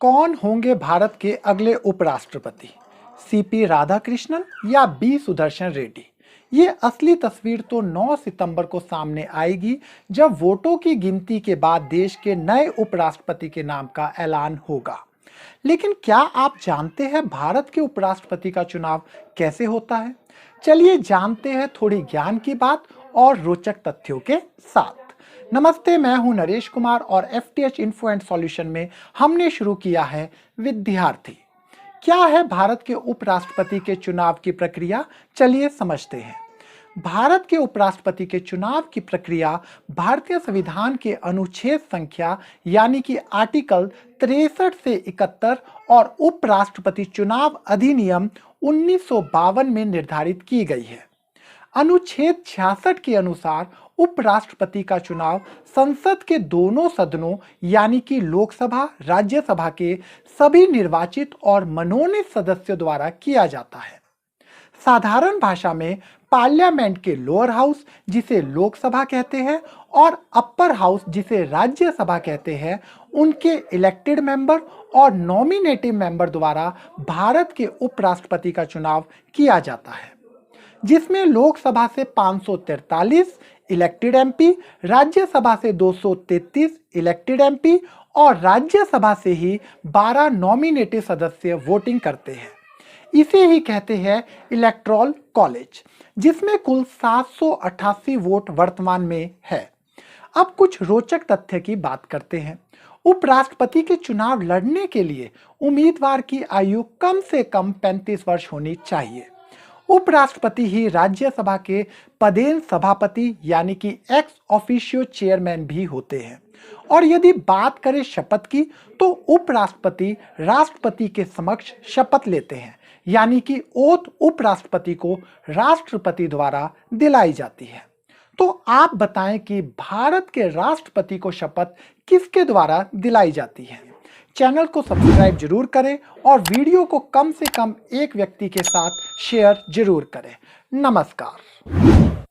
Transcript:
कौन होंगे भारत के अगले उपराष्ट्रपति? सीपी राधाकृष्णन या बी सुदर्शन रेड्डी? ये असली तस्वीर तो 9 सितंबर को सामने आएगी जब वोटों की गिनती के बाद देश के नए उपराष्ट्रपति के नाम का ऐलान होगा। लेकिन क्या आप जानते हैं भारत के उपराष्ट्रपति का चुनाव कैसे होता है? चलिए जानते हैं थोड़ी ज्ञान की बात और रोचक तथ्यों के साथ। नमस्ते, मैं हूं नरेश कुमार और FTH इन्फो एंड सॉल्यूशन में हमने शुरू किया है विद्यार्थी। क्या है भारत के उपराष्ट्रपति के चुनाव की प्रक्रिया? चलिए समझते हैं। भारत के उपराष्ट्रपति के चुनाव की प्रक्रिया भारतीय संविधान के अनुच्छेद संख्या यानी कि आर्टिकल 63 से 71 और उपराष्ट्रपति चुनाव अधिनियम 1952 में निर्धारित की गई है। अनुच्छेद 66 के अनुसार उपराष्ट्रपति का चुनाव संसद के दोनों सदनों यानी कि लोकसभा, राज्यसभा के सभी निर्वाचित और मनोनीत सदस्यों द्वारा किया जाता है। साधारण भाषा में पार्लियामेंट के लोअर हाउस जिसे लोकसभा कहते हैं और अपर हाउस जिसे राज्यसभा कहते हैं, उनके इलेक्टेड मेंबर और नॉमिनेटिव मेंबर द्वारा भारत के उपराष्ट्रपति का चुनाव किया जाता है, जिसमें लोकसभा से 543 इलेक्टेड MP, राज्यसभा से 233 इलेक्टेड MP और राज्यसभा से ही 12 नॉमिनेटेड सदस्य वोटिंग करते हैं। इसे ही कहते हैं इलेक्टोरल कॉलेज, जिसमें कुल 788 वोट वर्तमान में है। अब कुछ रोचक तथ्य की बात करते हैं। उपराष्ट्रपति के चुनाव लड़ने के लिए उम्मीदवार की आयु कम से कम 35 वर्ष होनी चाहिए। उपराष्ट्रपति ही राज्यसभा के पदेन सभापति यानी कि एक्स ऑफिशियो चेयरमैन भी होते हैं। और यदि बात करें शपथ की तो उपराष्ट्रपति राष्ट्रपति के समक्ष शपथ लेते हैं, यानी कि ओथ उपराष्ट्रपति को राष्ट्रपति द्वारा दिलाई जाती है। तो आप बताएं कि भारत के राष्ट्रपति को शपथ किसके द्वारा दिलाई जाती है? चैनल को सब्सक्राइब जरूर करें और वीडियो को कम से कम एक व्यक्ति के साथ शेयर जरूर करें। नमस्कार।